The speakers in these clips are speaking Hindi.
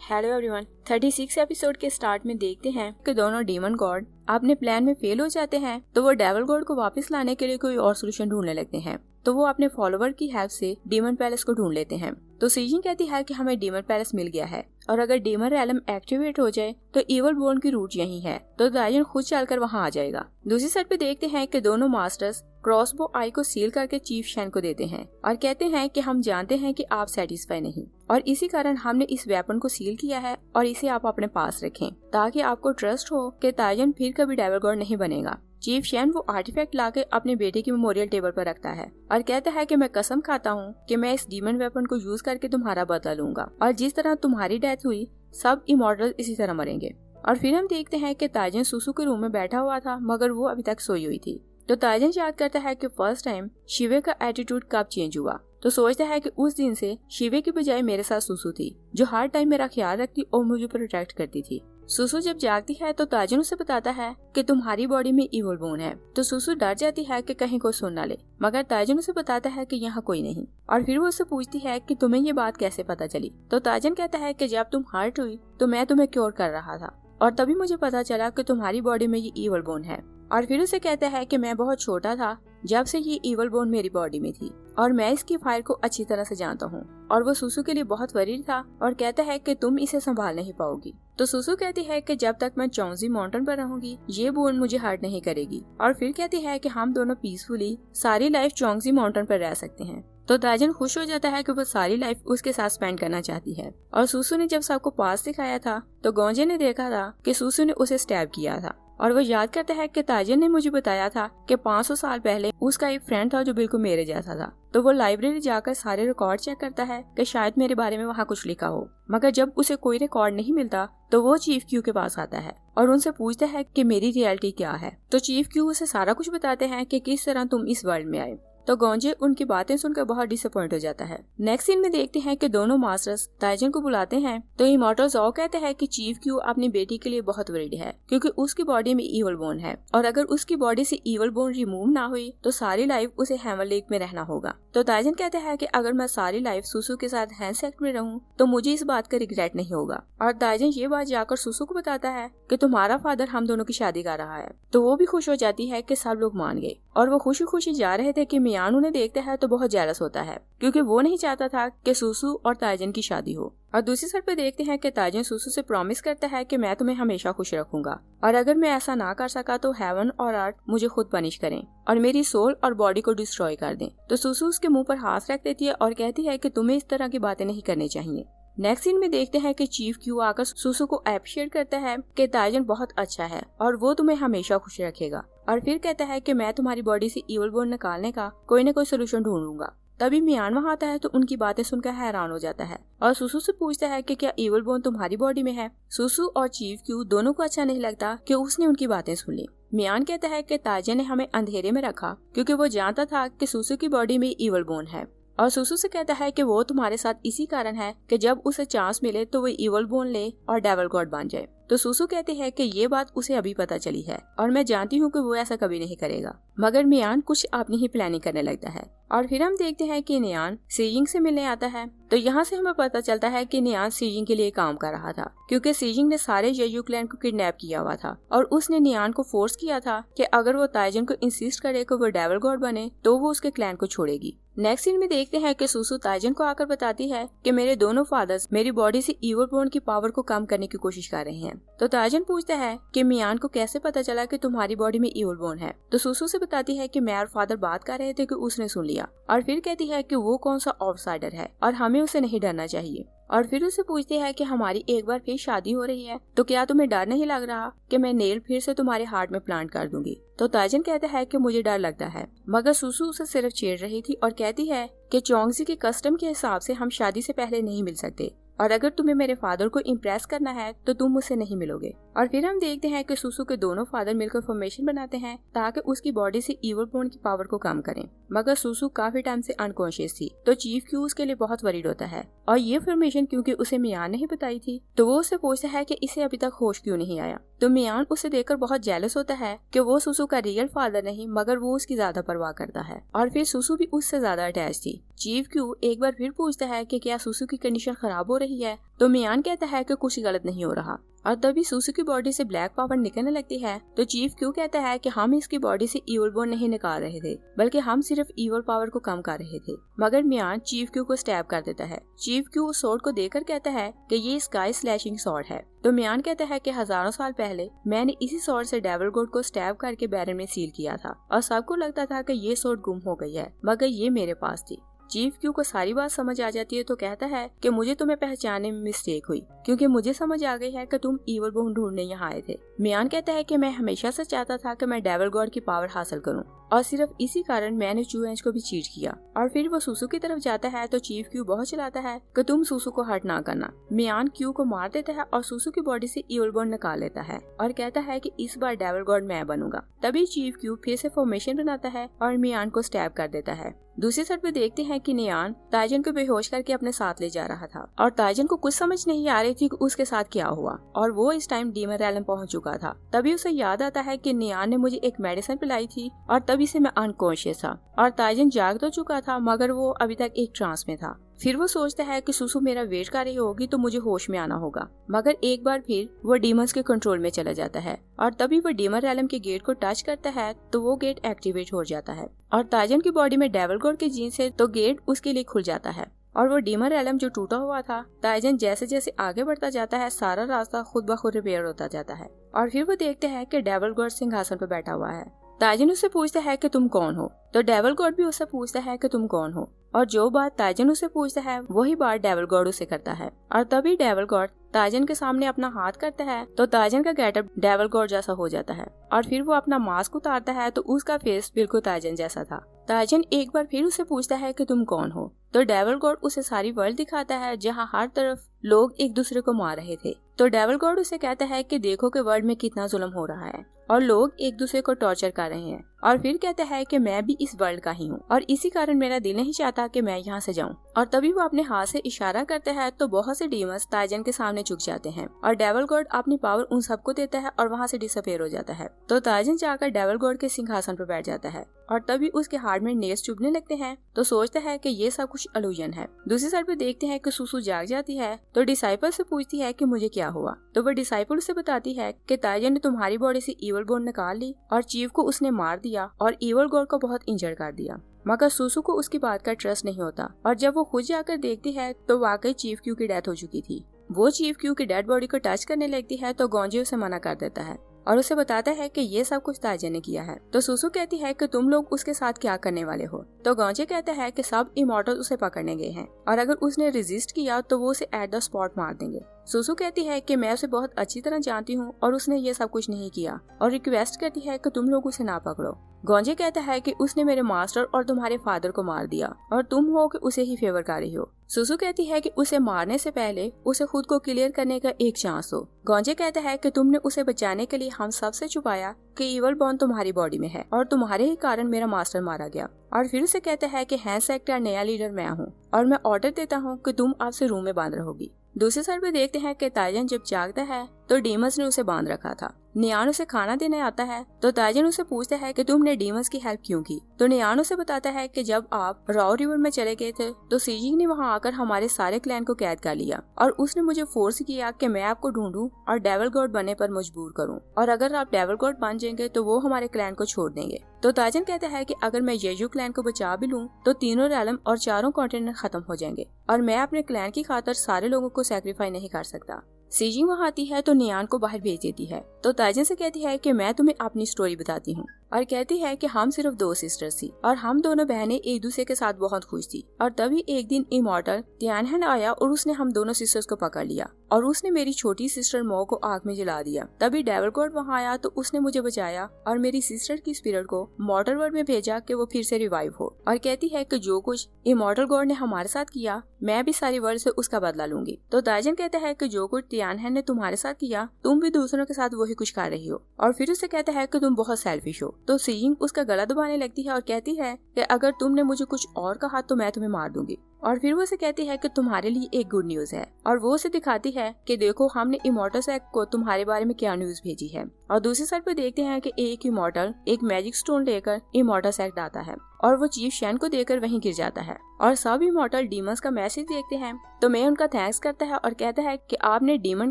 हेलो एवरीवन, 36 एपिसोड के स्टार्ट में देखते हैं कि दोनों डीमन गॉड अपने प्लान में फेल हो जाते हैं तो वो डेविल गॉड को वापस लाने के लिए कोई और सोल्यूशन ढूंढने लगते हैं। तो वो अपने फॉलोवर की हेल्प से डीमन पैलेस को ढूंढ लेते हैं। तो सीजन कहती है कि हमें डीमन पैलेस मिल गया है और अगर डीमन रैलम एक्टिवेट हो जाए तो इवल बोर्न की रूट यही है, तो दायन खुद चलकर वहाँ आ जाएगा। दूसरी साइड पे देखते हैं कि दोनों मास्टर्स क्रॉसबो आई को सील करके चीफ शैन को देते हैं और कहते हैं कि हम जानते हैं कि आप सेटिस्फाई नहीं और इसी कारण हमने इस वेपन को सील किया है और इसे आप अपने पास रखें ताकि आपको ट्रस्ट हो कि ताजन फिर कभी डेविल गॉड नहीं बनेगा। चीफ शैन वो आर्टिफैक्ट लाके अपने बेटे की मेमोरियल टेबल पर रखता है और कहता है कि मैं कसम खाता हूँ कि मैं इस डीमन वेपन को यूज करके तुम्हारा बदला लूंगा और जिस तरह तुम्हारी डेथ हुई सब इमॉर्टल इसी तरह मरेंगे। और फिर हम देखते हैं कि ताजन सुसु के रूम में बैठा हुआ था मगर वो अभी तक सोई हुई थी। तो ताजन याद करता है कि फर्स्ट टाइम शिवे का एटीट्यूड कब चेंज हुआ, तो सोचता है कि उस दिन से शिवे की बजाय मेरे साथ सुसु थी जो हर टाइम मेरा ख्याल रखती और मुझे प्रोटेक्ट करती थी। सुसु जब जागती है तो ताजन उसे बताता है कि तुम्हारी बॉडी में इवल बोन है। तो सुसु डर जाती है कि कहीं कोई सुन ना ले, मगर ताजन उसे बताता है कि यहाँ कोई नहीं और फिर वो उससे पूछती है कि तुम्हें ये बात कैसे पता चली। तो ताजन कहता है कि जब तुम हर्ट हुई तो मैं तुम्हें क्योर कर रहा था और तभी मुझे पता चला कि तुम्हारी बॉडी में ये इवल बोन है। और फिर उसे कहता है कि मैं बहुत छोटा था जब से ये इवल बोन मेरी बॉडी में थी और मैं इसकी फायर को अच्छी तरह से जानता हूँ। और वो सुसु के लिए बहुत वरीड था और कहता है कि तुम इसे संभाल नहीं पाओगी। तो सुसु कहती है कि जब तक मैं चौंगजी माउंटेन पर रहूंगी ये बोन मुझे हर्ट नहीं करेगी और फिर कहती है कि हम दोनों पीसफुली सारी लाइफ चौंगजी माउंटेन पर रह सकते हैं। तो ताजन खुश हो जाता है कि वो सारी लाइफ उसके साथ स्पेंड करना चाहती है। और सुसु ने जब सबको पास दिखाया था तो गोंजे ने देखा था कि सुसु ने उसे स्टैब किया था और वो याद करता है कि ताजन ने मुझे बताया था कि 500 साल पहले उसका एक फ्रेंड था जो बिल्कुल मेरे जैसा था। तो वो लाइब्रेरी जाकर सारे रिकॉर्ड चेक करता है कि शायद मेरे बारे में वहाँ कुछ लिखा हो, मगर जब उसे कोई रिकॉर्ड नहीं मिलता तो वो चीफ क्यू के पास आता है और उनसे पूछता है कि मेरी रियलिटी क्या है। तो चीफ क्यू उसे सारा कुछ बताते हैं कि किस तरह तुम इस वर्ल्ड में आए। तो गोंजे उनकी बातें सुनकर बहुत डिसअपॉइंट हो जाता है। नेक्स्ट सीन में देखते हैं कि दोनों मास्टर्स ताइजन को बुलाते हैं तो इमॉर्टल ज़ो कहते हैं कि चीफ क्यू अपनी बेटी के लिए बहुत वरीड है क्योंकि उसकी बॉडी में इवल बोन है और अगर उसकी बॉडी से इवल बोन रिमूव ना हुई तो सारी लाइफ उसे हेवन लेक में रहना होगा। तो ताइजन कहते हैं कि अगर मैं सारी लाइफ सुसु के साथ हैंडसेक्ट में रहूं तो मुझे इस बात का रिग्रेट नहीं होगा। और ताइजन ये बात जाकर सुसु को बताता है कि तुम्हारा फादर हम दोनों की शादी कर रहा है। तो वो भी खुश हो जाती है कि सब लोग मान गए और वो खुशी खुशी जा रहे थे कि मियान उन्हें देखता है तो बहुत जेलस होता है क्योंकि वो नहीं चाहता था कि सुसु और ताइजन की शादी हो। और दूसरी साइड पे देखते हैं कि ताइजन सुसु से प्रॉमिस करता है कि मैं तुम्हें हमेशा खुश रखूंगा और अगर मैं ऐसा ना कर सका तो हेवन और अर्थ मुझे खुद पनिश करें और मेरी सोल और बॉडी को डिस्ट्रॉय कर दें। तो सुसु उसके मुंह पर हाथ रख देती है और कहती है कि तुम्हें इस तरह की बातें नहीं करनी चाहिए। नेक्स्ट सीन में देखते हैं कि चीफ क्यू आकर सुसु को अप्रिशिएट करता है कि ताइजन बहुत अच्छा है और वो तुम्हें हमेशा खुश रखेगा और फिर कहता है कि मैं तुम्हारी बॉडी से इवल बोन निकालने का कोई न कोई सोल्यूशन ढूंढूंगा। तभी मियान वहाँ आता है तो उनकी बातें सुनकर हैरान हो जाता है और सुसु से पूछता है कि क्या इवल बोन तुम्हारी बॉडी में है। सुसु और चीफ क्यू दोनों को अच्छा नहीं लगता कि उसने उनकी बातें सुन ली। मियान कहता है कि ताजन ने हमें अंधेरे में रखा क्योंकि वो जानता था कि सुसु की बॉडी में इवल बोन है और सुसु से कहता है कि वो तुम्हारे साथ इसी कारण है कि जब उसे चांस मिले तो वो इवल बोन ले और डेविल गॉड बन जाए। तो सुसु कहती है कि ये बात उसे अभी पता चली है और मैं जानती हूँ कि वो ऐसा कभी नहीं करेगा, मगर मियान कुछ अपनी ही प्लानिंग करने लगता है। और फिर हम देखते हैं कि नियान सीजिंग से मिलने आता है। तो यहाँ से हमें पता चलता है कि नियान सीजिंग के लिए काम कर रहा था क्योंकि सीजिंग ने सारे येयू क्लैन को किडनैप किया हुआ था और उसने नियान को फोर्स किया था कि अगर वो ताइजन को इंसिस्ट करे कि वो डेविल गॉड बने तो वो उसके क्लैन को छोड़ेगी। नेक्स्ट सीन में देखते हैं कि सुसु ताइजन को आकर बताती है कि मेरे दोनों फादर्स मेरी बॉडी से इवल बोन की पावर को कम करने की कोशिश कर रहे हैं। तो ताइजन पूछता है कि मियान को कैसे पता चला कि तुम्हारी बॉडी में इवल बोन है। तो सुसु से बताती है कि मैं और फादर बात कर रहे थे कि उसने सुन लिया और फिर कहती है कि वो कौन सा आउटसाइडर है और हमें उसे नहीं डरना चाहिए। और फिर उसे पूछती है कि हमारी एक बार फिर शादी हो रही है तो क्या तुम्हें डर नहीं लग रहा कि मैं नेल फिर से तुम्हारे हार्ट में प्लांट कर दूंगी। तो ताइजन कहता है कि मुझे डर लगता है, मगर सुसु उसे सिर्फ छेड़ रही थी और कहती है कि चौंगजी के कस्टम के हिसाब से हम शादी से पहले नहीं मिल सकते और अगर तुम्हें मेरे फादर को इम्प्रेस करना है तो तुम मुझसे नहीं मिलोगे। और फिर हम देखते हैं कि सुसु के दोनों फादर मिलकर फॉर्मेशन बनाते हैं ताकि उसकी बॉडी से इवल बोन की पावर को कम करें, मगर सुसु काफी टाइम से अनकॉन्शियस थी। तो चीफ क्यू उसके लिए बहुत वरीड होता है और ये फॉर्मेशन क्योंकि उसे मियान नहीं बताई थी तो वो उससे पूछता है कि इसे अभी तक होश क्यों नहीं आया। तो मियान उसे देखकर बहुत जेलस होता है कि वो सुसु का रियल फादर नहीं मगर वो उसकी ज्यादा परवाह करता है और फिर सुसु भी उससे ज्यादा अटैच थी। चीफ क्यू एक बार फिर पूछता है कि क्या सुसु की कंडीशन खराब हो रही है, तो मियान कहता है कि कुछ गलत नहीं हो रहा। और तभी सुसु की बॉडी से ब्लैक पावर निकलने लगती है, तो चीफ क्यू कहता है कि हम इसकी बॉडी से ईवल बोन नहीं निकाल रहे थे, बल्कि हम सिर्फ ईवल पावर को कम कर रहे थे। मगर मियान चीफ क्यू को स्टैब कर देता है। चीफ क्यू उस स्वॉर्ड को देखकर कहता है कि ये स्काई स्लैशिंग स्वॉर्ड है। तो मियान कहता है कि हजारों साल पहले मैंने इसी स्वॉर्ड से डेविल गॉड को स्टैब करके बैरन में सील किया था, और सबको लगता था कि ये स्वॉर्ड गुम हो गई है, मगर ये मेरे पास थी। चीफ क्यू को सारी बात समझ आ जाती है, तो कहता है कि मुझे तुम्हें पहचानने में मिस्टेक हुई, क्योंकि मुझे समझ आ गई है कि तुम ईवल बोन ढूंढने यहाँ आए थे। मियान कहता है कि मैं हमेशा से चाहता था कि मैं डेविल गॉड की पावर हासिल करूं, और सिर्फ इसी कारण मैंने चूएंज को भी चीट किया। और फिर वो सुसु की तरफ जाता है, तो चीफ क्यू बहुत चिल्लाता है कि तुम सुसु को हर्ट ना करना। मियान क्यू को मार देता है और सुसु की बॉडी से ईवल बोन निकाल लेता है, और कहता है कि इस बार डेविल गॉड मैं बनूंगा। तभी चीफ क्यू फिर से फॉर्मेशन बनाता है और मियान को स्टैब कर देता है। दूसरी साइड पे देखते हैं कि नियान ताइजन को बेहोश करके अपने साथ ले जा रहा था, और ताइजन को कुछ समझ नहीं आ रही थी कि उसके साथ क्या हुआ, और वो इस टाइम डीमन रैलम पहुंच चुका था। तभी उसे याद आता है कि नियान ने मुझे एक मेडिसिन पिलाई थी, और तभी से मैं अनकॉन्शियस था, और ताइजन जाग तो चुका था मगर वो अभी तक एक ट्रांस में था। फिर वो सोचता है कि सुसु मेरा वेट कर रही होगी, तो मुझे होश में आना होगा। मगर एक बार फिर वो डीमंस के कंट्रोल में चला जाता है, और तभी वो डीमन रैलम के गेट को टच करता है, तो वो गेट एक्टिवेट हो जाता है, और ताइजन की बॉडी में डेविल गॉड के जीन से तो गेट उसके लिए खुल जाता है। और वो डीमन रैलम जो टूटा हुआ था, ताइजन जैसे जैसे आगे बढ़ता जाता है, सारा रास्ता खुद ब खुद रिपेयर होता जाता है। और फिर वो देखते हैं कि डेविल गॉड सिंहासन पर बैठा हुआ है। ताइजन उससे पूछता है कि तुम कौन हो, तो डेविल गॉड भी उससे पूछता है कि तुम कौन हो, और जो बात ताइजन उससे पूछता है वही बात डेविल गॉड उसे करता है। और तभी डेविल गॉड ताइजन के सामने अपना हाथ करता है, तो ताइजन का गेटअप डेविल गॉड जैसा हो जाता है, और फिर वो अपना मास्क उतारता है, तो उसका फेस बिल्कुल ताइजन जैसा था। ताइजन एक बार फिर उससे पूछता है कि तुम कौन हो, तो डेविल गॉड उसे सारी वर्ल्ड दिखाता है जहाँ हर तरफ लोग एक दूसरे को मार रहे थे। तो डेविल गॉड उसे कहता है कि देखो कि वर्ल्ड में कितना जुल्म हो रहा है, और लोग एक दूसरे को टॉर्चर कर रहे हैं। और फिर कहता है कि मैं भी इस वर्ल्ड का ही हूँ, और इसी कारण मेरा दिल नहीं चाहता कि मैं यहाँ से जाऊँ। और तभी वो अपने हाथ से इशारा करता है, तो बहुत से डीमंस ताइजन के सामने झुक जाते हैं, और डेविल गॉड अपनी पावर उन सबको देता है और वहाँ से डिसअपीयर हो जाता है। तो ताइजन जाकर डेविल गॉड के सिंहासन पर बैठ जाता है, और तभी उसके हार्ट में नेल्स चुभने लगते हैं, तो सोचता है कि ये सब कुछ इल्यूजन है। दूसरी साइड पे देखते हैं कि सुसु जाग जाती है, तो डिसाइपल से पूछती है कि मुझे क्या हुआ, तो वह डिसाइपल से बताती है कि ताइजन ने तुम्हारी बॉडी से ईवल बोन निकाल ली, और चीफ को उसने मार दिया और ईवल गॉड को बहुत इंजर कर दिया। मगर सुसु को उसकी बात का ट्रस्ट नहीं होता, और जब वो खुद जाकर देखती है तो वाकई चीफ क्यू की डेथ हो चुकी थी। वो चीफ क्यू की डेड बॉडी को टच करने लगती है, तो गोंजे उसे मना कर देता है और उसे बताता है कि ये सब कुछ ताइजन ने किया है। तो सुसु कहती है कि तुम लोग उसके साथ क्या करने वाले हो, तो गोंजे कहता है कि सब इमॉर्टल उसे पकड़ने गए हैं, और अगर उसने रेजिस्ट किया तो वो उसे एट द स्पॉट मार देंगे। सुसु कहती है कि मैं उसे बहुत अच्छी तरह जानती हूँ और उसने ये सब कुछ नहीं किया, और रिक्वेस्ट करती है कि तुम लोग उसे ना पकड़ो। गोंजे कहता है कि उसने मेरे मास्टर और तुम्हारे फादर को मार दिया, और तुम हो कि उसे ही फेवर कर रही हो। सुसु कहती है कि उसे मारने से पहले उसे खुद को क्लियर करने का एक चांस दो। गोंजे कहता है कि तुमने उसे बचाने के लिए हम सब से छुपाया कि ईवल बॉर्न तुम्हारी बॉडी में है, और तुम्हारे ही कारण मेरा मास्टर मारा गया। और फिर उसे कहता है कि हैंड सेक्टर नया लीडर मैं हूँ, और मैं ऑर्डर देता हूँ कि तुम आज से रूम में बांध रहोगी। दूसरी साइड पे देखते हैं कि ताइजन जब जागता है तो डीमंस ने उसे बांध रखा था। नियान उसे खाना देने आता है, तो ताइजन उसे पूछता है कि तुमने डीमंस की हेल्प क्यों की। तो नियान उसे बताता है कि जब आप राव रिवर में चले गए थे तो सीजिंग ने वहां आकर हमारे सारे क्लैन को कैद कर लिया, और उसने मुझे फोर्स किया कि मैं आपको ढूंढूं और डेविल गॉड बनने पर मजबूर करूं, और अगर आप डेविल गॉड बन जाएंगे तो वो हमारे क्लैन को छोड़ देंगे। तो ताइजन कहता है कि अगर मैं येजू क्लैन को बचा भी लूं तो तीनों रैलम और चारों कॉन्टिनेंट खत्म हो जाएंगे, और मैं अपने क्लैन की खातिर सारे लोगों को सैक्रिफाई नहीं कर सकता। सीजिंग वहाँ आती है तो नियान को बाहर भेज देती है, तो ताइजन से कहती है कि मैं तुम्हें अपनी स्टोरी बताती हूँ, और कहती है कि हम सिर्फ 2 सिस्टर्स थी, और हम दोनों बहनें एक दूसरे के साथ बहुत खुश थी। और तभी एक दिन इमॉर्टल तियानहेन आया और उसने हम दोनों सिस्टर्स को पकड़ लिया, और उसने मेरी छोटी सिस्टर मो को आग में जला दिया। तभी डेविल गॉड वहाँ आया तो उसने मुझे बचाया और मेरी सिस्टर की स्पिरिट को मॉर्टल वर्ल्ड में भेजा कि वो फिर से रिवाइव हो, और कहती है कि जो कुछ इमॉर्टल गॉड ने हमारे साथ किया मैं भी सारी वर्ल्ड से उसका बदला लूंगी। तो ताइजन कहता है कि जो कुछ तियानहेन ने तुम्हारे साथ किया तुम भी दूसरों के साथ वही कुछ कर रही हो, और फिर उसे कहता है कि तुम बहुत सेल्फिश हो। तो सीजिंग उसका गला दबाने लगती है और कहती है कि अगर तुमने मुझे कुछ और कहा तो मैं तुम्हें मार दूंगी। और फिर वो उसे कहती है कि तुम्हारे लिए एक गुड न्यूज है, और वो उसे दिखाती है कि देखो हमने इमॉर्टल सैक को तुम्हारे बारे में क्या न्यूज भेजी है। और दूसरी साइड पे देखते हैं कि एक इमॉर्टल एक मैजिक स्टोन लेकर इमॉर्टल सैक आता है और वो चीफ शैन को देकर वहीं गिर जाता है। और सब इमॉर्टल डीमंस का मैसेज देखते हैं तो मैं उनका थैंक्स करता है और कहता है कि आपने डीमन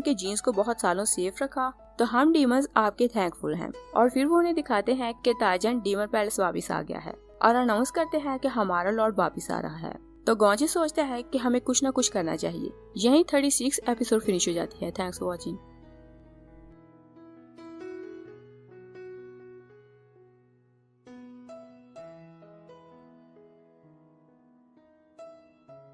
के जीन्स को बहुत सालों सेफ रखा, तो हम डीमंस आपके थैंकफुल हैं। और फिर वो उन्हें दिखाते हैं कि ताजन डीमन पैलेस वापस आ गया है और अनाउंस करते हैं कि हमारा लॉर्ड वापस आ रहा है। तो गॉन्जी सोचता है कि हमें कुछ न कुछ करना चाहिए। यहीं 36 एपिसोड फिनिश हो जाती है। Thanks for watching.